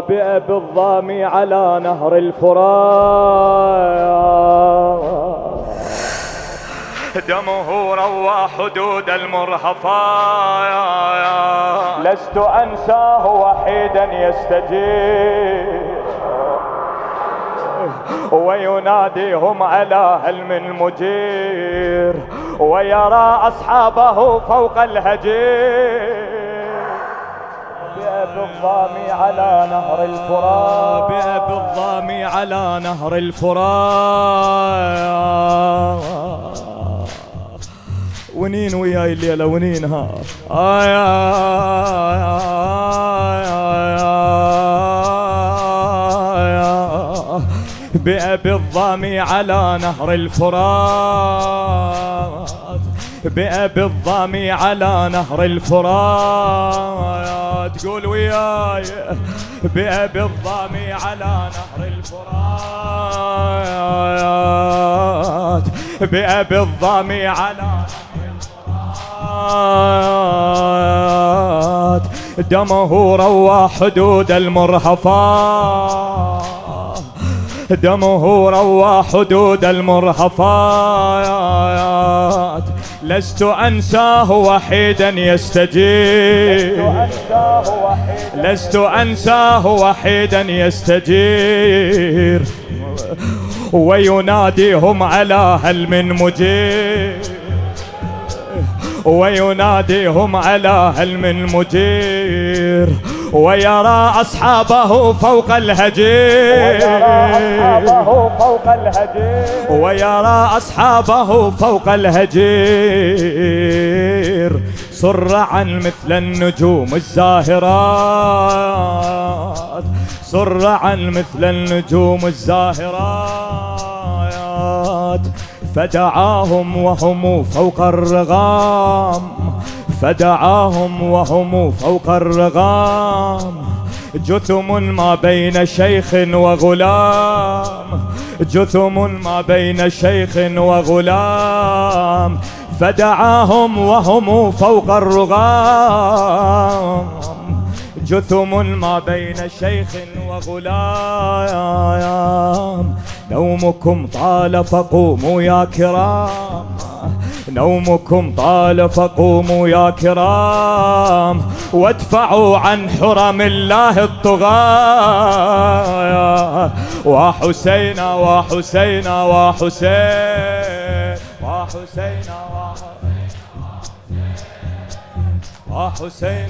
بأبي الظامي على نهر الفرات، دمه روى حدود المرهفات. لست أنساه وحيدا يستجيب ويناديهم على هل من مجير، ويرى أصحابه فوق الهجير. بأبي الظامي على نهر الفرات، بأبي الظامي على نهر الفرات. ونين وياي الليلة ونين ها بأبي الظامي على نهر الفرات، بأبي الظامي على نهر الفرات. تقول وياي بأبي الظامي على نهر الفرات، بأبي الظامي على نهر الفرات. دمه روى حدود المرهفات، دمه روى حدود المرهفات. لست أنساه وحيدا يستجير، لست أنساه وحيدا يستجير، ويناديهم على هل من مجير، ويناديهم على هل من مجير. ويرى أصحابه فوق الهجير، ويرى أصحابه فوق الهجير. صرعا مثل النجوم الزاهرات، صرعا مثل النجوم الزاهرات. فدعاهم وهم فوق الرغام، فدعاهم وهم فوق الرغام. جثم ما بين شيخ وغلام، جثم ما بين شيخ وغلام. فدعاهم وهم فوق الرغام، جثم ما بين شيخ وغلام. نومكم طال فقوموا يا كرام، نومكم طال فقوموا يا كرام. وادفعوا عن حرم الله الطغاة. وحسين وحسين وحسين وحسين وحسين.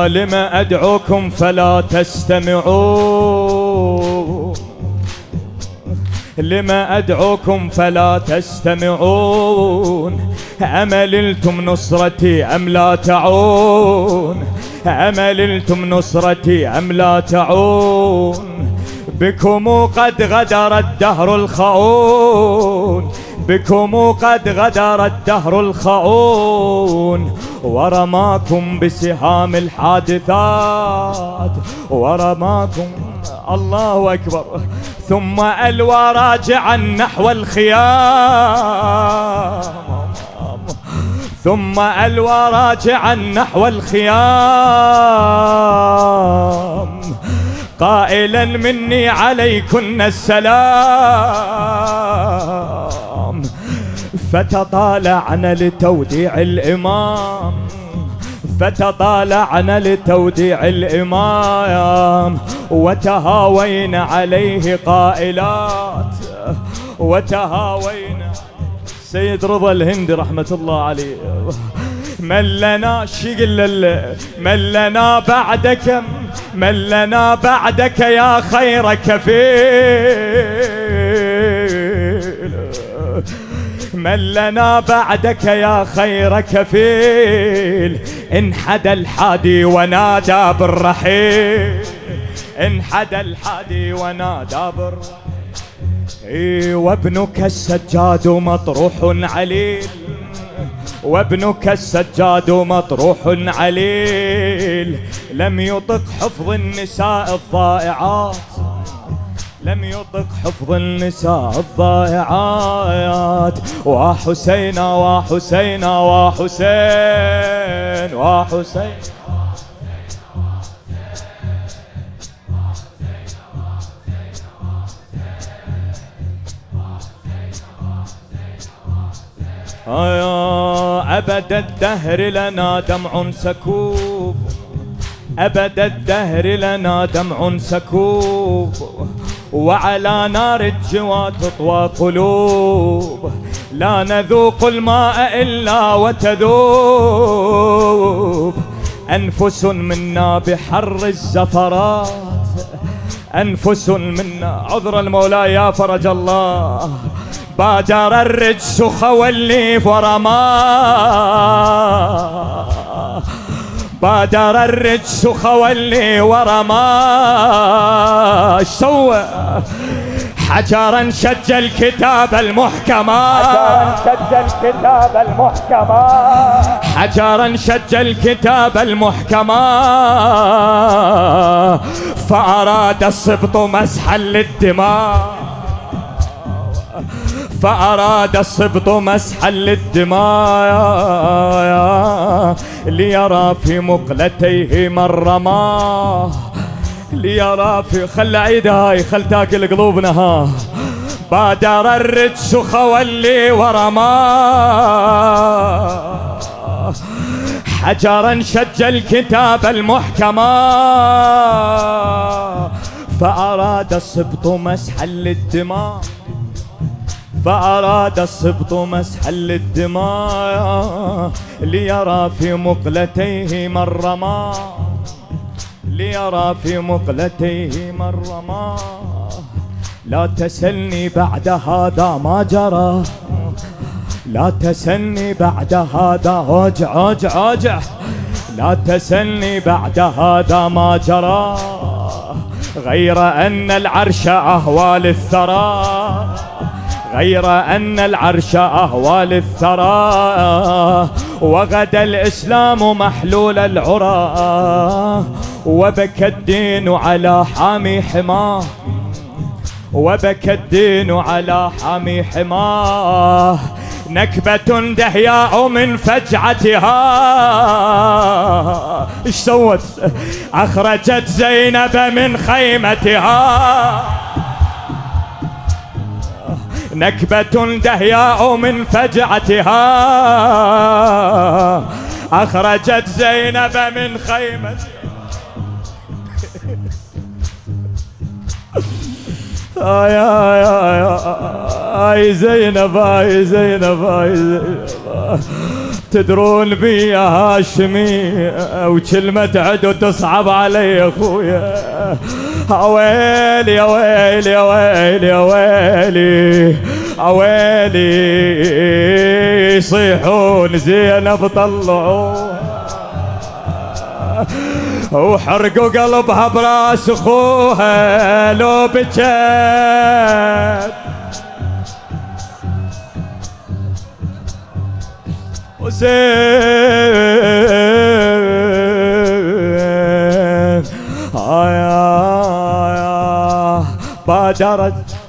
لما أدعوكم فلا تستمعون، لما أدعوكم فلا تستمعون. أمللتم نصرتي أم لا تعون، أمللتم نصرتي أم لا تعون. بكم قد غدر الدهر الخؤون، بكم قد غدر الدهر الخؤون. ورماكم بسهام الحادثات، ورماكم الله أكبر. ثم ألوى راجعا نحو الخيام، ثم ألوى راجعا نحو الخيام. قائلا مني عليكن السلام. فتطالعن لتوديع الإمام، فتطالعن لتوديع الإمام. وتهاوين عليه قائلات، وتهاوين. سيد رضا الهندي رحمة الله عليه. من لنا شغل، من لنا بعدك، من لنا بعدك يا خير كفيل، من لنا بعدك يا خير كفيل. انحدى الحادي ونادى بالرحيل، انحدى الحادي ونادى بالرحيل. وابنك السجاد مطروح عليل، وابنك السجاد مطروح عليل. لم يطق حفظ النساء الضائعات، لم يطق حفظ النساء الضائعات. وحسين وحسين وحسين وحسين أبد الدهر لنا دمع سكوب، أبد الدهر لنا دمع سكوب، وعلى نار الجوى تطوى قلوب. لا نذوق الماء إلا وتذوب أنفس منا بحر الزفرات، أنفس منا. عذر المولى يا فرج الله. بادر الرجس خولي ورماه، بادر الرجس خولي ورماه. ايش سوى؟ حجرا شج الكتاب المحكمات، حجرا شج الكتاب المحكمات، حجرا شج الكتاب المحكمات. فأراد السبط مسحا للدماء، فأراد السبط مسحا للدماء. ليرى في مقلتيه من رماه، ليرى في. خل عيدها خل تاكل قلوبنا ها. بادر الرجس خولي ورماه، حجرا شج الكتاب المحكمات. فأراد السبط مسحا للدماء، فأراد السبط مسحا للدماء. ليرى في مقلتيه من رماه، ليرى في مقلتيه من رماه. لا تسلني بعد هذا ما جرى، لا تسلني بعد هذا. اوجع اوجع اوجع. لا تسلني بعد هذا ما جرى، غير أن العرش أهوى للثرى، غير أن العرش أهوى للثرى. وغدا الإسلام محلول العرى، وبكى الدين على حامي حماه، وبكى الدين على حامي حماه. نكبة دهياء من فجعتها. ايش سوت؟ أخرجت زينب من خيمتها. نكبة دهياء من فجعتها، أخرجت زينب من خيمتها. يا زينب يا زينب يا زينب. تدرون بي يا هاشمي وكلمة عدو تصعب علي يا اخويا. اويلي يا ويلي يا ويلي يا ويلي اويلي. يصيحون زينب طلعوها وحرقوا قلبها براس اخوها لو بكت. حسين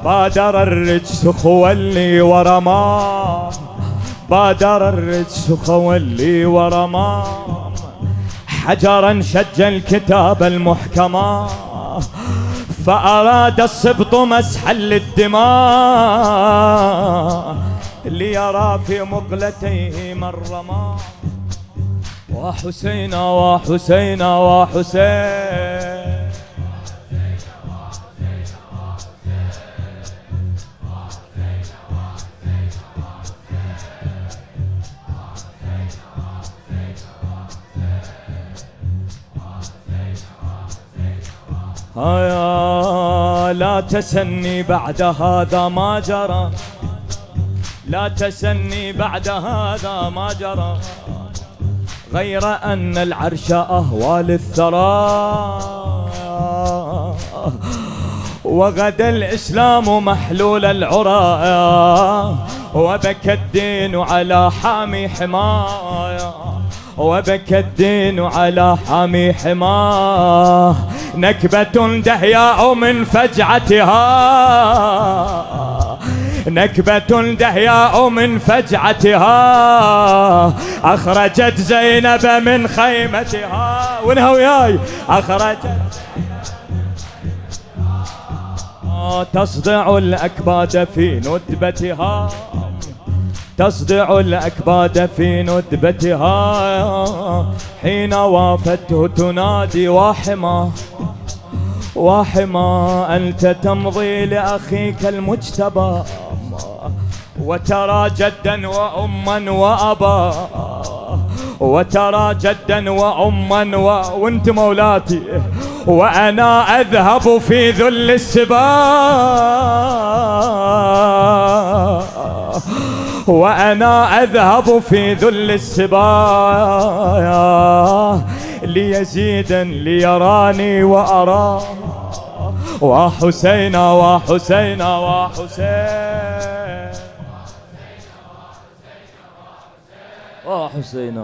بادر الرجس خولي ورماه، بادر الرجس خولي ورماه. حجرا شج الكتاب المحكمات. فأراد السبط مسحا للدماء. ليرى في مقلتيه من رماه. وحسين وحسين وحسين. لا تسني بعد هذا ما جرى، لا تسني بعد هذا ما جرى. غير أن العرش أهوى للثرى، وغدا الإسلام محلول العرى. وبكى الدين على حامي حمايا، وبكى الدين على حامي حماه، نكبة دهياء من فجعتها، نكبة دهياء من فجعتها، أخرجت زينب من خيمتها. وينها وياي؟ أخرجت تصدع الأكباد في ندبتها، تصدع الأكباد في ندبتها، حين وافته تنادي واحما واحما أنت تمضي لأخيك المجتبى، وترى جدا وأما وأبا، وترى جدا وأما وانت مولاتي، وأنا أذهب في ذل السبا، وأنا أذهب في ذل السبا، ليزيدا ليراني وأراه، وحسين وحسين وحسين وحسين